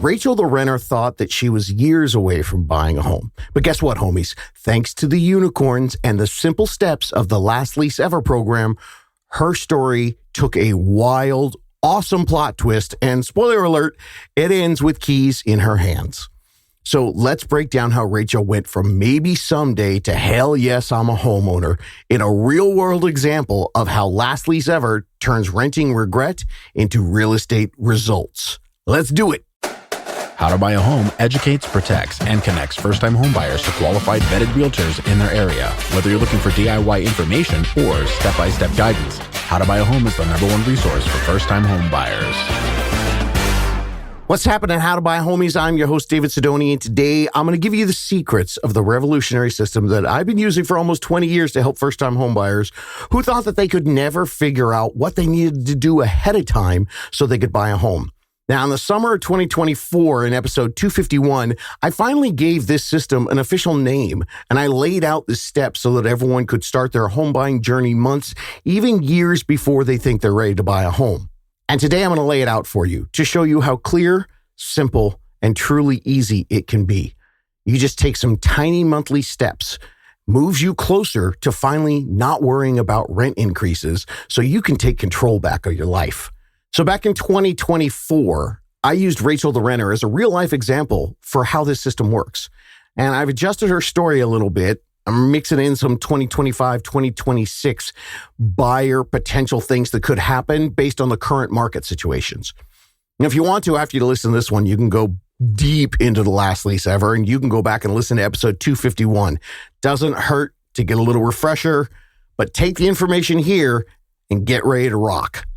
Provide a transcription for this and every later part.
Rachel the renter thought that she was years away from buying a home. But guess what, homies? Thanks to the unicorns and the simple steps of the Last Lease Ever program, her story took a wild, awesome plot twist, and spoiler alert, it ends with keys in her hands. So let's break down how Rachel went from maybe someday to hell yes, I'm a homeowner in a real world example of how Last Lease Ever turns renting regret into real estate results. Let's do it. How to Buy a Home educates, protects, and connects first-time homebuyers to qualified vetted realtors in their area. Whether you're looking for DIY information or step-by-step guidance, How to Buy a Home is the #1 resource for first-time homebuyers. What's happening, How to Buy a Homies? I'm your host, David Sidoni, and today I'm going to give you the secrets of the revolutionary system that I've been using for almost 20 years to help first-time homebuyers who thought that they could never figure out what they needed to do ahead of time so they could buy a home. Now, in the summer of 2024, in episode 251, I finally gave this system an official name, and I laid out the steps so that everyone could start their home buying journey months, even years before they think they're ready to buy a home. And today I'm going to lay it out for you to show you how clear, simple, and truly easy it can be. You just take some tiny monthly steps, moves you closer to finally not worrying about rent increases so you can take control back of your life. So back in 2024, I used Rachel the renter as a real life example for how this system works. And I've adjusted her story a little bit. I'm mixing in some 2025, 2026 buyer potential things that could happen based on the current market situations. And if you want to, after you listen to this one, you can go deep into the Last Lease Ever and you can go back and listen to episode 251. Doesn't hurt to get a little refresher, but take the information here and get ready to rock.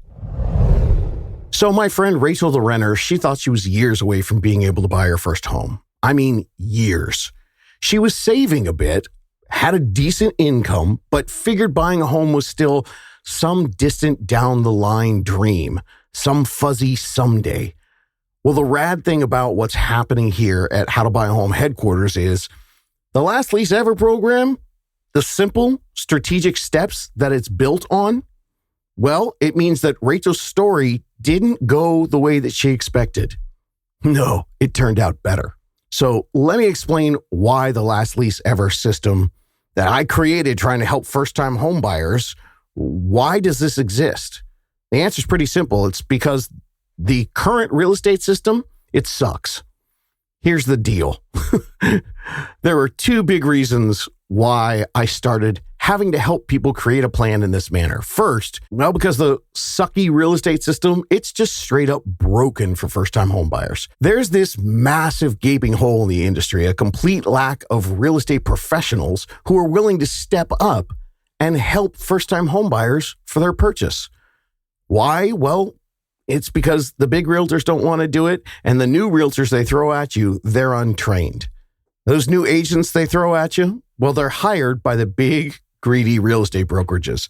So my friend Rachel the renter, she thought she was years away from being able to buy her first home. I mean, years. She was saving a bit, had a decent income, but figured buying a home was still some distant down the line dream, some fuzzy someday. Well, the rad thing about what's happening here at How to Buy a Home headquarters is the Last Lease Ever program, the simple strategic steps that it's built on, well, it means that Rachel's story didn't go the way that she expected. No, it turned out better. So let me explain why the Last Lease Ever system that I created trying to help first-time home buyers, why does this exist? The answer is pretty simple. It's because the current real estate system, it sucks. Here's the deal. There are two big reasons why I started having to help people create a plan in this manner. First, well, because the sucky real estate system, it's just straight up broken for first-time home buyers. There's this massive gaping hole in the industry, a complete lack of real estate professionals who are willing to step up and help first-time home buyers for their purchase. Why? Well, it's because the big realtors don't want to do it, and the new realtors they throw at you, they're untrained. Those new agents they throw at you, well, they're hired by the big, greedy real estate brokerages,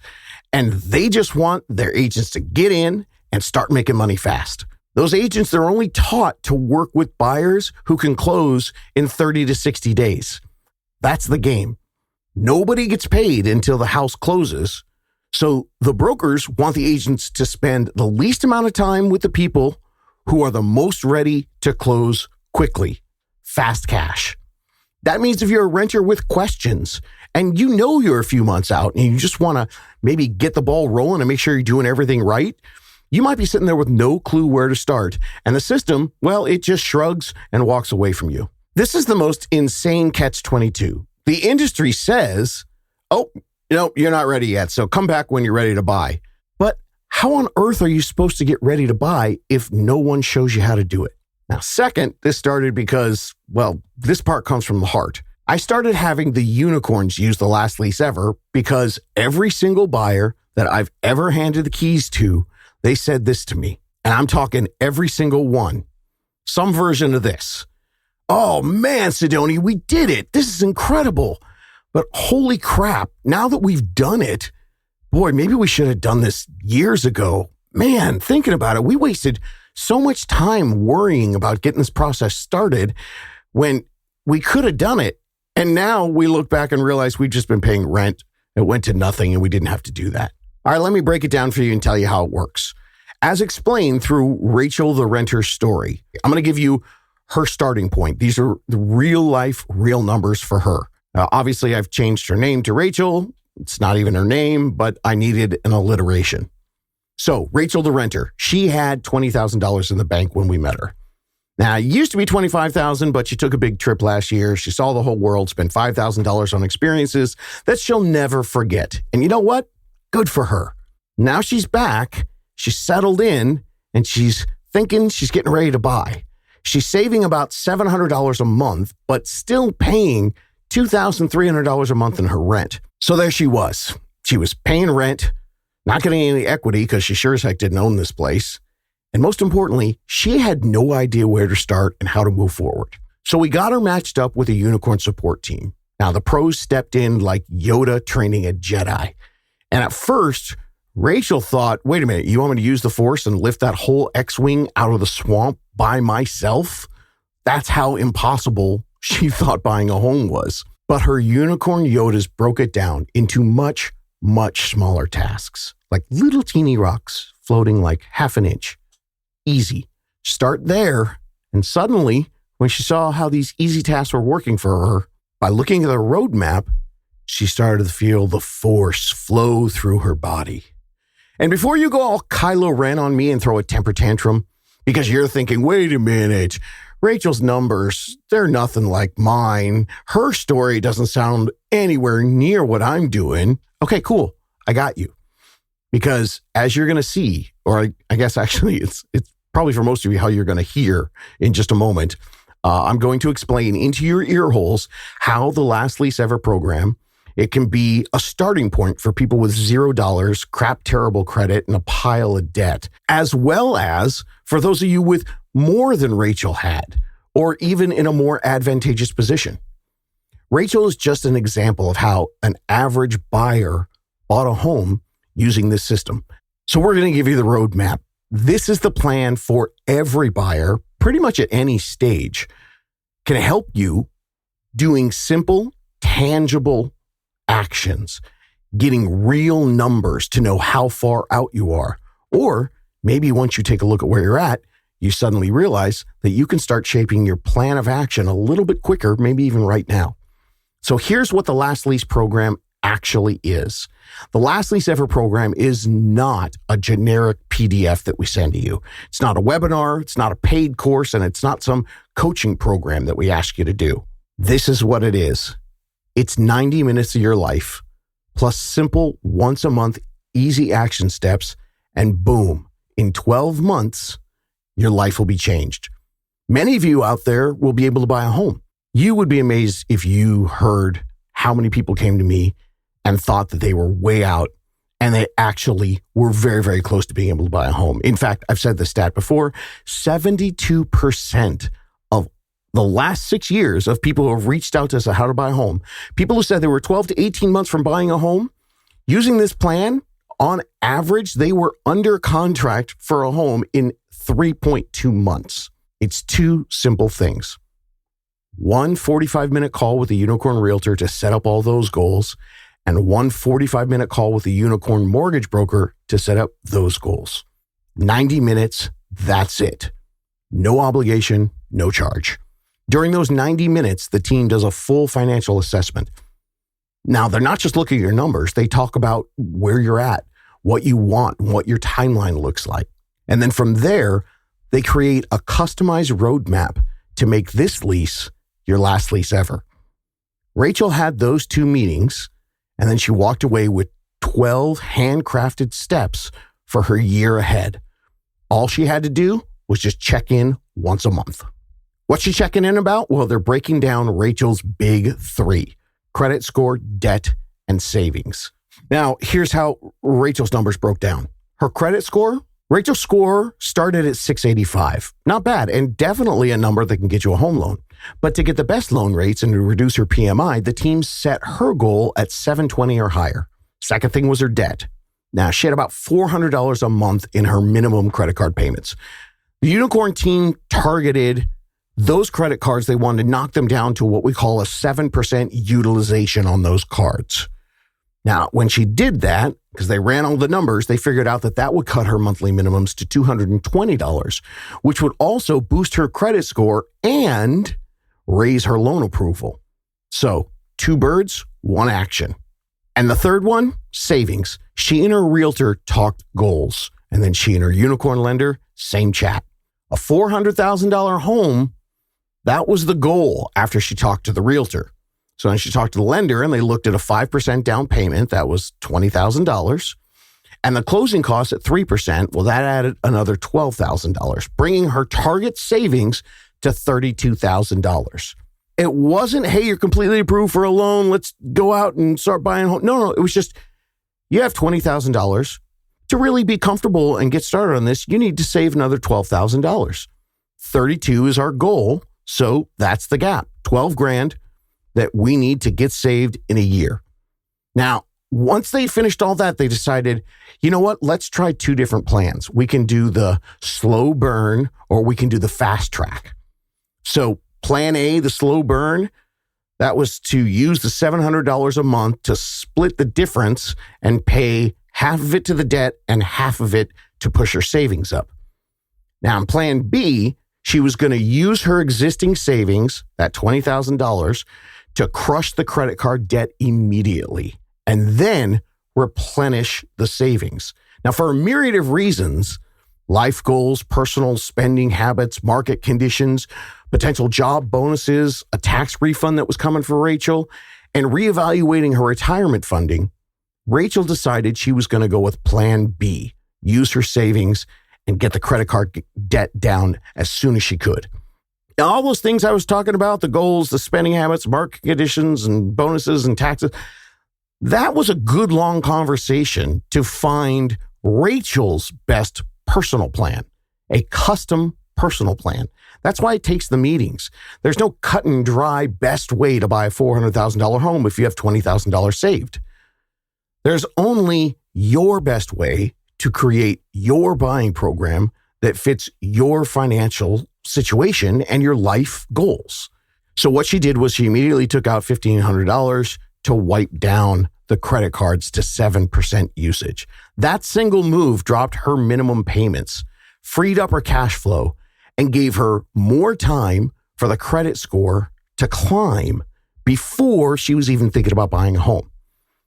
and they just want their agents to get in and start making money fast. Those agents, they're only taught to work with buyers who can close in 30 to 60 days. That's the game. Nobody gets paid until the house closes. So the brokers want the agents to spend the least amount of time with the people who are the most ready to close quickly. Fast cash. That means if you're a renter with questions and you know you're a few months out and you just want to maybe get the ball rolling and make sure you're doing everything right, you might be sitting there with no clue where to start. And the system, well, it just shrugs and walks away from you. This is the most insane catch-22. The industry says, oh, you're not ready yet, so come back when you're ready to buy. But how on earth are you supposed to get ready to buy if no one shows you how to do it? Now, second, this started because, well, this part comes from the heart. I started having the unicorns use the Last Lease Ever because every single buyer that I've ever handed the keys to, they said this to me. And I'm talking every single one. Some version of this. Oh man, Sidoni, we did it. This is incredible. But holy crap, now that we've done it, boy, maybe we should have done this years ago. Man, thinking about it, we wasted so much time worrying about getting this process started when we could have done it. And now we look back and realize we've just been paying rent. It went to nothing and we didn't have to do that. All right, let me break it down for you and tell you how it works. As explained through Rachel the renter's story, I'm going to give you her starting point. These are the real life, real numbers for her. Obviously, I've changed her name to Rachel. It's not even her name, but I needed an alliteration. So Rachel, the renter, she had $20,000 in the bank when we met her. Now, it used to be $25,000, but she took a big trip last year. She saw the whole world, spent $5,000 on experiences that she'll never forget. And you know what? Good for her. Now she's back, she's settled in, and she's thinking she's getting ready to buy. She's saving about $700 a month, but still paying $2,300 a month in her rent. So there she was. She was paying rent, not getting any equity because she sure as heck didn't own this place. And most importantly, she had no idea where to start and how to move forward. So we got her matched up with a unicorn support team. Now, the pros stepped in like Yoda training a Jedi. And at first, Rachel thought, wait a minute, you want me to use the force and lift that whole X-Wing out of the swamp by myself? That's how impossible she thought buying a home was. But her unicorn Yodas broke it down into much, much smaller tasks, like little teeny rocks floating like half an inch. Easy. Start there. And suddenly, when she saw how these easy tasks were working for her, by looking at the roadmap, she started to feel the force flow through her body. And before you go all Kylo Ren on me and throw a temper tantrum, because you're thinking, wait a minute, Rachel's numbers, they're nothing like mine. Her story doesn't sound anywhere near what I'm doing. Okay, cool. I got you. Because as you're going to see, or I guess actually it's probably for most of you how you're going to hear in just a moment, I'm going to explain into your ear holes how the Last Lease Ever program, it can be a starting point for people with $0, crap, terrible credit, and a pile of debt, as well as for those of you with more than Rachel had, or even in a more advantageous position. Rachel is just an example of how an average buyer bought a home using this system. So we're going to give you the roadmap. This is the plan for every buyer, pretty much at any stage. Can help you doing simple, tangible actions, getting real numbers to know how far out you are. Or maybe once you take a look at where you're at, you suddenly realize that you can start shaping your plan of action a little bit quicker, maybe even right now. So here's what the Last Lease program actually is. The Last Lease Ever program is not a generic PDF that we send to you. It's not a webinar, it's not a paid course, and it's not some coaching program that we ask you to do. This is what it is. It's 90 minutes of your life, plus simple once a month, easy action steps, and boom, in 12 months, your life will be changed. Many of you out there will be able to buy a home. You would be amazed if you heard how many people came to me and thought that they were way out, and they actually were very, very close to being able to buy a home. In fact, I've said this stat before, 72% of the last 6 years of people who have reached out to us on how to buy a home, people who said they were 12 to 18 months from buying a home, using this plan, on average, they were under contract for a home in 3.2 months. It's two simple things. One 45-minute call with a unicorn realtor to set up all those goals, and one 45-minute call with a unicorn mortgage broker to set up those goals. 90 minutes, that's it. No obligation, no charge. During those 90 minutes, the team does a full financial assessment. Now, they're not just looking at your numbers. They talk about where you're at, what you want, and what your timeline looks like. And then from there, they create a customized roadmap to make this lease your last lease ever. Rachel had those 2 meetings, and then she walked away with 12 handcrafted steps for her year ahead. All she had to do was just check in once a month. What's she checking in about? Well, they're breaking down Rachel's big 3: credit score, debt, and savings. Now, here's how Rachel's numbers broke down. Her credit score, Rachel's score started at 685. Not bad, and definitely a number that can get you a home loan. But to get the best loan rates and to reduce her PMI, the team set her goal at 720 or higher. Second thing was her debt. Now, she had about $400 a month in her minimum credit card payments. The unicorn team targeted those credit cards. They wanted to knock them down to what we call a 7% utilization on those cards. Now, when she did that, because they ran all the numbers, they figured out that that would cut her monthly minimums to $220, which would also boost her credit score and raise her loan approval. So, 2 birds, 1 action. And the third one, savings. She and her realtor talked goals. And then she and her unicorn lender, same chat. A $400,000 home, that was the goal after she talked to the realtor. So then she talked to the lender and they looked at a 5% down payment. That was $20,000. And the closing costs at 3%, well, that added another $12,000, bringing her target savings to $32,000. It wasn't, hey, you're completely approved for a loan. Let's go out and start buying a home. No, it was just, you have $20,000. To really be comfortable and get started on this, you need to save another $12,000. 32 is our goal. So that's the gap, 12 grand that we need to get saved in a year. Now, once they finished all that, they decided, you know what? Let's try 2 different plans. We can do the slow burn or we can do the fast track. So plan A, the slow burn, that was to use the $700 a month to split the difference and pay half of it to the debt and half of it to push her savings up. Now, in plan B, she was going to use her existing savings, that $20,000, to crush the credit card debt immediately and then replenish the savings. Now, for a myriad of reasons, life goals, personal spending habits, market conditions, potential job bonuses, a tax refund that was coming for Rachel, and reevaluating her retirement funding, Rachel decided she was going to go with plan B, use her savings and get the credit card debt down as soon as she could. Now, all those things I was talking about, the goals, the spending habits, market conditions, and bonuses and taxes, that was a good long conversation to find Rachel's best personal plan, a custom personal plan. That's why it takes the meetings. There's no cut and dry best way to buy a $400,000 home if you have $20,000 saved. There's only your best way to create your buying program that fits your financial situation and your life goals. So what she did was she immediately took out $1,500 to wipe down the credit cards to 7% usage. That single move dropped her minimum payments, freed up her cash flow, and gave her more time for the credit score to climb before she was even thinking about buying a home.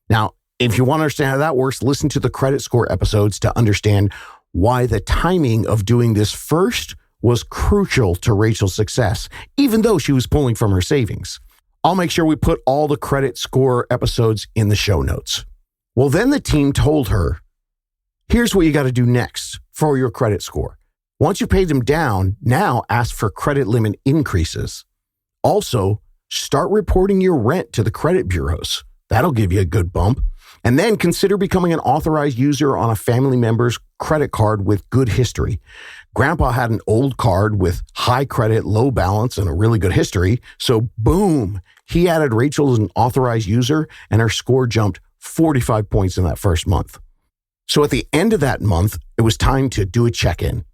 Now, if you want to understand how that works, listen to the credit score episodes to understand why the timing of doing this first was crucial to Rachel's success, even though she was pulling from her savings. I'll make sure we put all the credit score episodes in the show notes. Well, then the team told her, here's what you got to do next for your credit score. Once you pay them down, now ask for credit limit increases. Also, start reporting your rent to the credit bureaus. That'll give you a good bump. And then consider becoming an authorized user on a family member's credit card with good history. Grandpa had an old card with high credit, low balance, and a really good history. So boom, he added Rachel as an authorized user and her score jumped 45 points in that first month. So at the end of that month, it was time to do a check-in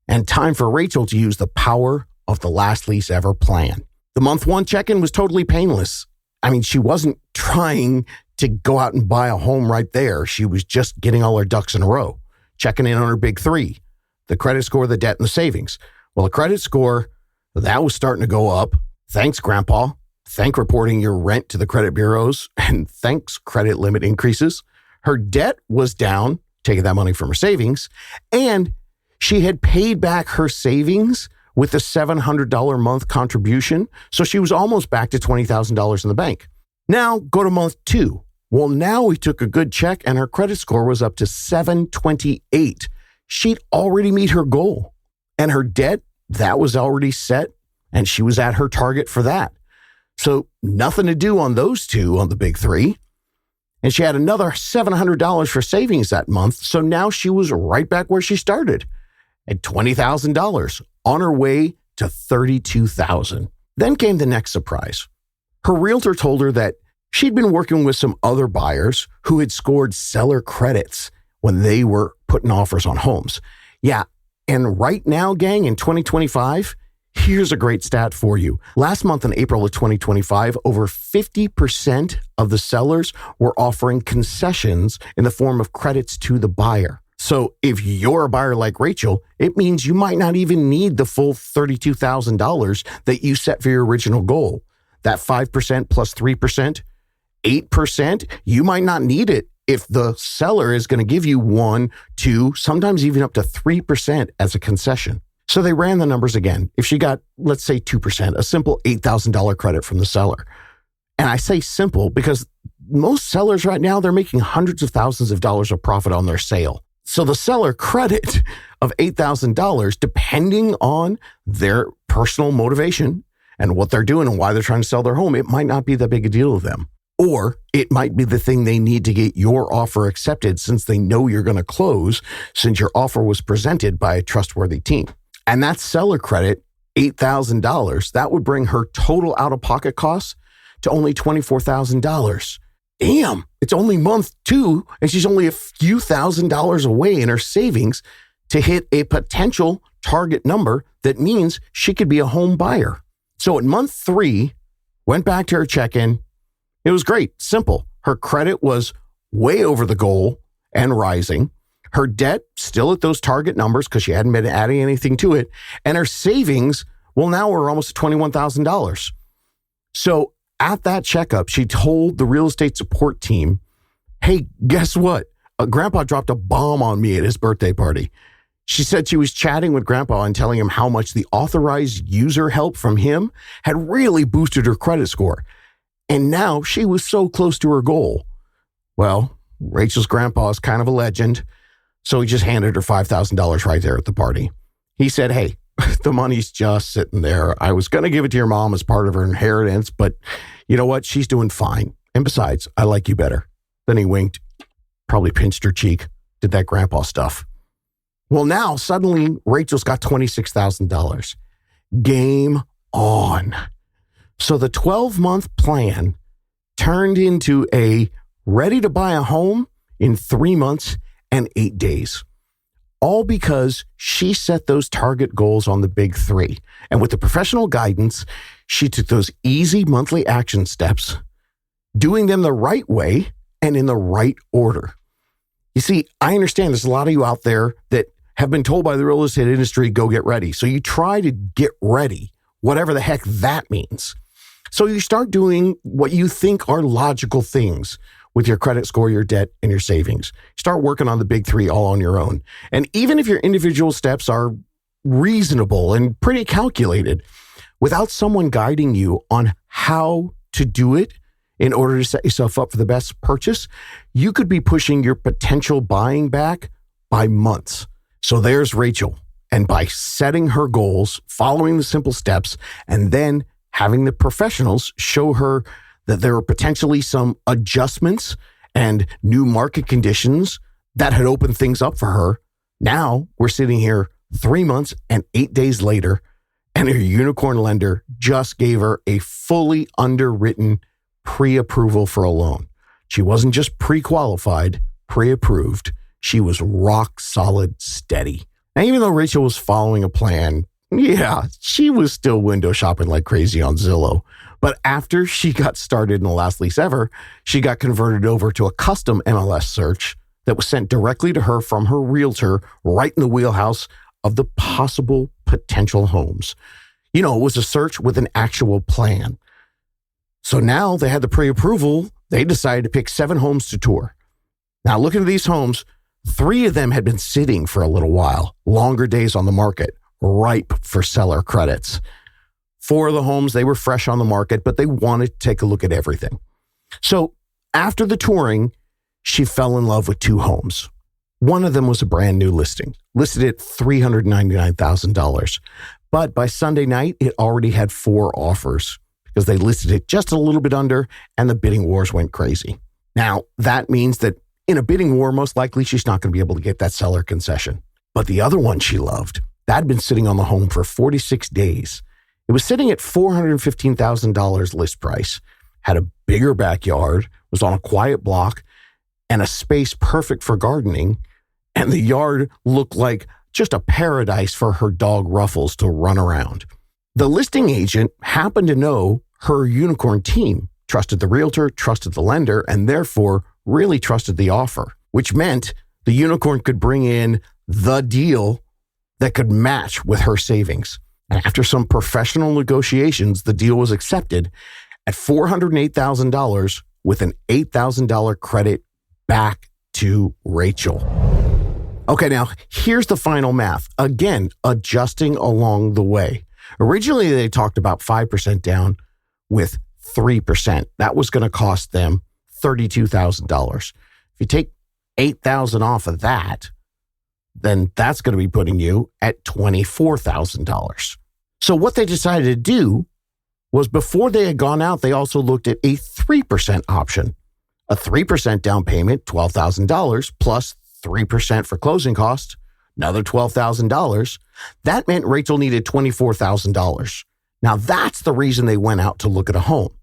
and time for Rachel to use the power of the last Lease Ever plan. The month 1 check-in was totally painless. I mean, she wasn't trying to go out and buy a home right there. She was just getting all her ducks in a row, checking in on her big 3, the credit score, the debt, and the savings. Well, the credit score, that was starting to go up. Thanks, Grandpa. Thank reporting your rent to the credit bureaus, and thanks credit limit increases. Her debt was down, taking that money from her savings, and she had paid back her savings with a $700 a month contribution, so she was almost back to $20,000 in the bank. Now, go to month 2. Well, now we took a good check and her credit score was up to 728. She'd already meet her goal. And her debt, that was already set, and she was at her target for that. So nothing to do on those 2 on the big 3. And she had another $700 for savings that month, so now she was right back where she started at $20,000, on her way to $32,000. Then came the next surprise. Her realtor told her that she'd been working with some other buyers who had scored seller credits when they were putting offers on homes. Yeah, and right now, gang, in 2025, Here's a great stat for you. Last month in April of 2025, over 50% of the sellers were offering concessions in the form of credits to the buyer. So if you're a buyer like Rachel, it means you might not even need the full $32,000 that you set for your original goal. That 5% plus 3%, 8%, you might not need it if the seller is going to give you 1, 2, sometimes even up to 3% as a concession. So they ran the numbers again. If she got, let's say 2%, a simple $8,000 credit from the seller. And I say simple because most sellers right now, they're making hundreds of thousands of dollars of profit on their sale. So the seller credit of $8,000, depending on their personal motivation and what they're doing and why they're trying to sell their home, it might not be that big a deal to them. Or it might be the thing they need to get your offer accepted since they know you're going to close, since your offer was presented by a trustworthy team. And that seller credit, $8,000, that would bring her total out-of-pocket costs to only $24,000. Damn, it's only month 2, and she's only a few $1,000s away in her savings to hit a potential target number that means she could be a home buyer. So at month 3, went back to her check-in. It was great, simple. Her credit was way over the goal and rising. Her debt still at those target numbers because she hadn't been adding anything to it. And her savings, well, now we're almost $21,000. So at that checkup, she told the real estate support team, hey, guess what? Grandpa dropped a bomb on me at his birthday party. She said she was chatting with Grandpa and telling him how much the authorized user help from him had really boosted her credit score. And now she was so close to her goal. Well, Rachel's grandpa is kind of a legend. So he just handed her $5,000 right there at the party. He said, hey, the money's just sitting there. I was going to give it to your mom as part of her inheritance, but you know what? She's doing fine. And besides, I like you better. Then he winked, probably pinched her cheek, did that grandpa stuff. Well, now suddenly Rachel's got $26,000. Game on. So the 12-month plan turned into a ready to buy a home in 3 months and 8 days. All because she set those target goals on the big 3. And with the professional guidance, she took those easy monthly action steps, doing them the right way and in the right order. You see, I understand there's a lot of you out there that have been told by the real estate industry, go get ready. So you try to get ready, whatever the heck that means. So you start doing what you think are logical things with your credit score, your debt, and your savings. Start working on the big 3 all on your own. And even if your individual steps are reasonable and pretty calculated, without someone guiding you on how to do it in order to set yourself up for the best purchase, you could be pushing your potential buying back by months. So there's Rachel. And by setting her goals, following the simple steps, and then having the professionals show her that there are potentially some adjustments and new market conditions that had opened things up for her. Now we're sitting here 3 months and 8 days later, and her unicorn lender just gave her a fully underwritten pre-approval for a loan. She wasn't just pre-qualified, pre-approved. She was rock solid steady. Now, even though Rachel was following a plan, yeah, she was still window shopping like crazy on Zillow. But after she got started in the last Lease Ever, she got converted over to a custom MLS search that was sent directly to her from her realtor right in the wheelhouse of the possible potential homes. You know, it was a search with an actual plan. So now they had the pre-approval. They decided to pick 7 homes to tour. Now, looking at these homes, 3 of them had been sitting for a little while, longer days on the market, ripe for seller credits. 4 of the homes, they were fresh on the market, but they wanted to take a look at everything. So after the touring, she fell in love with 2 homes. One of them was a brand new listing, listed at $399,000. But by Sunday night, it already had 4 offers because they listed it just a little bit under and the bidding wars went crazy. Now, that means that in a bidding war, most likely she's not going to be able to get that seller concession. But the other one she loved, that had been sitting on the home for 46 days. It was sitting at $415,000 list price, had a bigger backyard, was on a quiet block, and a space perfect for gardening. And the yard looked like just a paradise for her dog Ruffles to run around. The listing agent happened to know her unicorn team, trusted the realtor, trusted the lender, and therefore really trusted the offer, which meant the unicorn could bring in the deal that could match with her savings. And after some professional negotiations, the deal was accepted at $408,000 with an $8,000 credit back to Rachel. Okay, now here's the final math. Again, adjusting along the way. Originally, they talked about 5% down with 3%. That was going to cost them $32,000. If you take $8,000 off of that, then that's going to be putting you at $24,000. So what they decided to do was, before they had gone out, they also looked at a 3% option. A 3% down payment, $12,000, plus 3% for closing costs, another $12,000. That meant Rachel needed $24,000. Now that's the reason they went out to look at a home.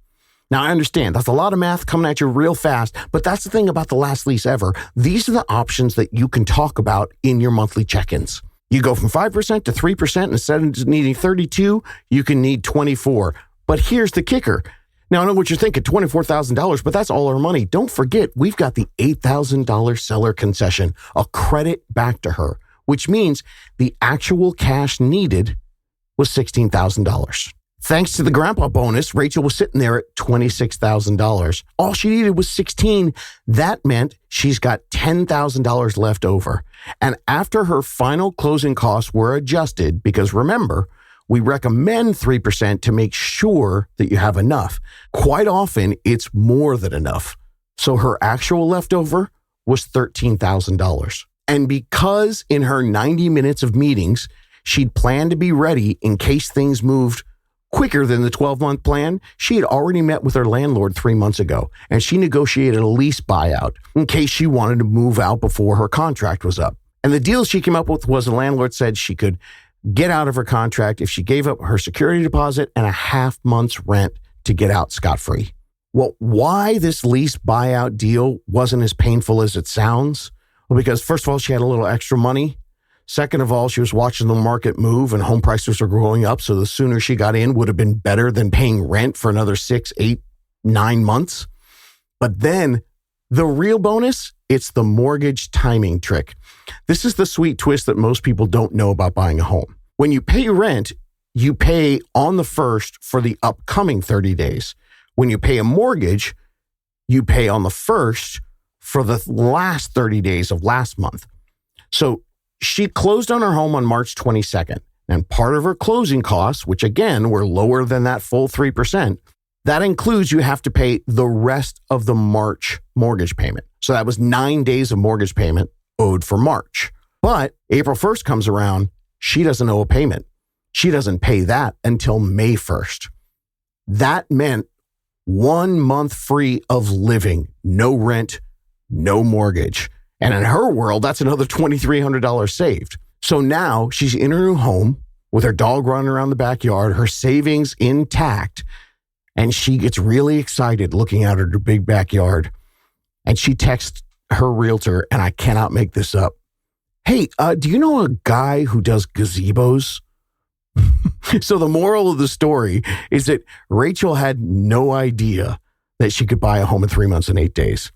Now I understand that's a lot of math coming at you real fast, but that's the thing about the last lease ever. These are the options that you can talk about in your monthly check-ins. You go from 5% to 3%. Instead of needing 32, you can need 24. But here's the kicker. Now, I know what you're thinking, $24,000, but that's all our money. Don't forget, we've got the $8,000 seller concession, a credit back to her, which means the actual cash needed was $16,000. Thanks to the grandpa bonus, Rachel was sitting there at $26,000. All she needed was $16,000. That meant she's got $10,000 left over. And after her final closing costs were adjusted, because remember, we recommend 3% to make sure that you have enough. Quite often, it's more than enough. So her actual leftover was $13,000. And because in her 90 minutes of meetings, she'd planned to be ready in case things moved quicker than the 12-month plan, she had already met with her landlord 3 months ago, and she negotiated a lease buyout in case she wanted to move out before her contract was up. And the deal she came up with was, the landlord said she could get out of her contract if she gave up her security deposit and a half month's rent to get out scot-free. Well, why this lease buyout deal wasn't as painful as it sounds? Well, because first of all, she had a little extra money. Second of all, she was watching the market move and home prices were going up. So the sooner she got in would have been better than paying rent for another 6, 8, 9 months. But then the real bonus, it's the mortgage timing trick. This is the sweet twist that most people don't know about buying a home. When you pay rent, you pay on the 1st for the upcoming 30 days. When you pay a mortgage, you pay on the 1st for the last 30 days of last month. So she closed on her home on March 22nd, and part of her closing costs, which again were lower than that full 3%, that includes you have to pay the rest of the March mortgage payment. So that was 9 days of mortgage payment owed for March. But April 1st comes around, she doesn't owe a payment. She doesn't pay that until May 1st. That meant 1 month free of living, no rent, no mortgage. And in her world, that's another $2,300 saved. So now she's in her new home with her dog running around the backyard, her savings intact, and she gets really excited looking out at her big backyard. And she texts her realtor, and I cannot make this up, "Hey, do you know a guy who does gazebos?" So the moral of the story is that Rachel had no idea that she could buy a home in 3 months and 8 days,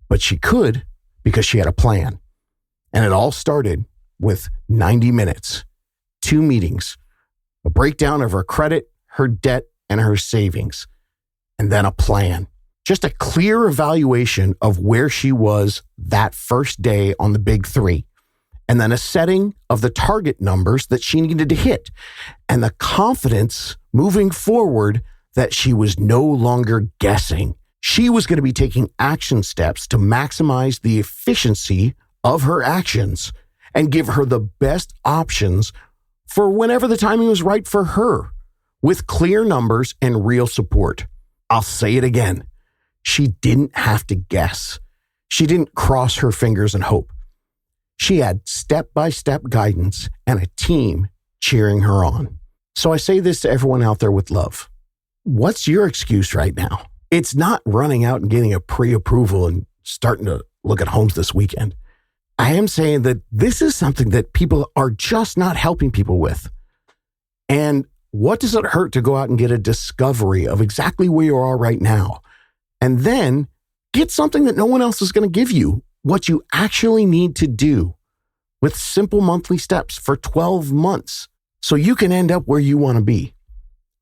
but she could because she had a plan. And it all started with 90 minutes, 2 meetings, a breakdown of her credit, her debt, and her savings, and then a plan. Just a clear evaluation of where she was that first day on the big 3. And then a setting of the target numbers that she needed to hit, and the confidence moving forward that she was no longer guessing. She was going to be taking action steps to maximize the efficiency of her actions and give her the best options for whenever the timing was right for her, with clear numbers and real support. I'll say it again. She didn't have to guess. She didn't cross her fingers and hope. She had step-by-step guidance and a team cheering her on. So I say this to everyone out there with love. What's your excuse right now? It's not running out and getting a pre-approval and starting to look at homes this weekend. I am saying that this is something that people are just not helping people with. And what does it hurt to go out and get a discovery of exactly where you are right now? And then get something that no one else is going to give you, what you actually need to do with simple monthly steps for 12 months so you can end up where you want to be.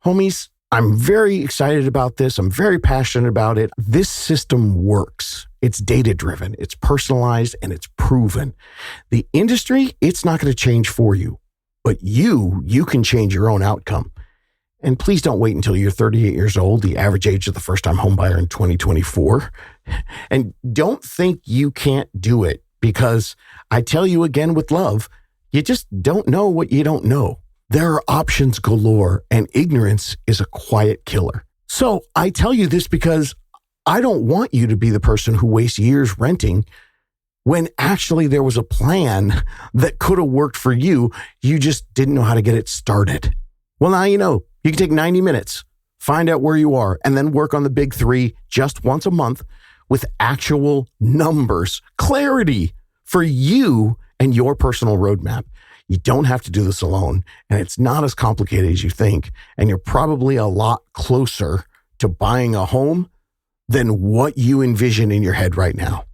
Homies, I'm very excited about this. I'm very passionate about it. This system works. It's data-driven, it's personalized, and it's proven. The industry, it's not going to change for you, but you can change your own outcome. And please don't wait until you're 38 years old, the average age of the first-time homebuyer in 2024. And don't think you can't do it, because I tell you again with love, you just don't know what you don't know. There are options galore, and ignorance is a quiet killer. So I tell you this because I don't want you to be the person who wastes years renting when actually there was a plan that could have worked for you. You just didn't know how to get it started. Well, now you know. You can take 90 minutes, find out where you are, and then work on the big three just once a month with actual numbers, clarity for you and your personal roadmap. You don't have to do this alone, and it's not as complicated as you think, and you're probably a lot closer to buying a home than what you envision in your head right now.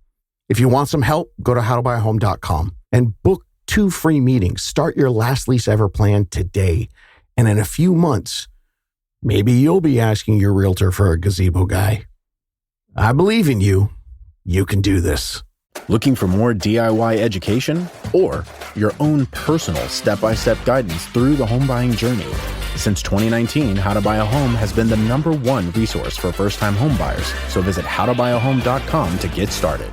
If you want some help, go to howtobuyahome.com and book 2 free meetings. Start your last Lease Ever plan today. And in a few months, maybe you'll be asking your realtor for a gazebo guy. I believe in you. You can do this. Looking for more DIY education or your own personal step-by-step guidance through the home buying journey? Since 2019, How to Buy a Home has been the #1 resource for first-time home buyers. So visit howtobuyahome.com to get started.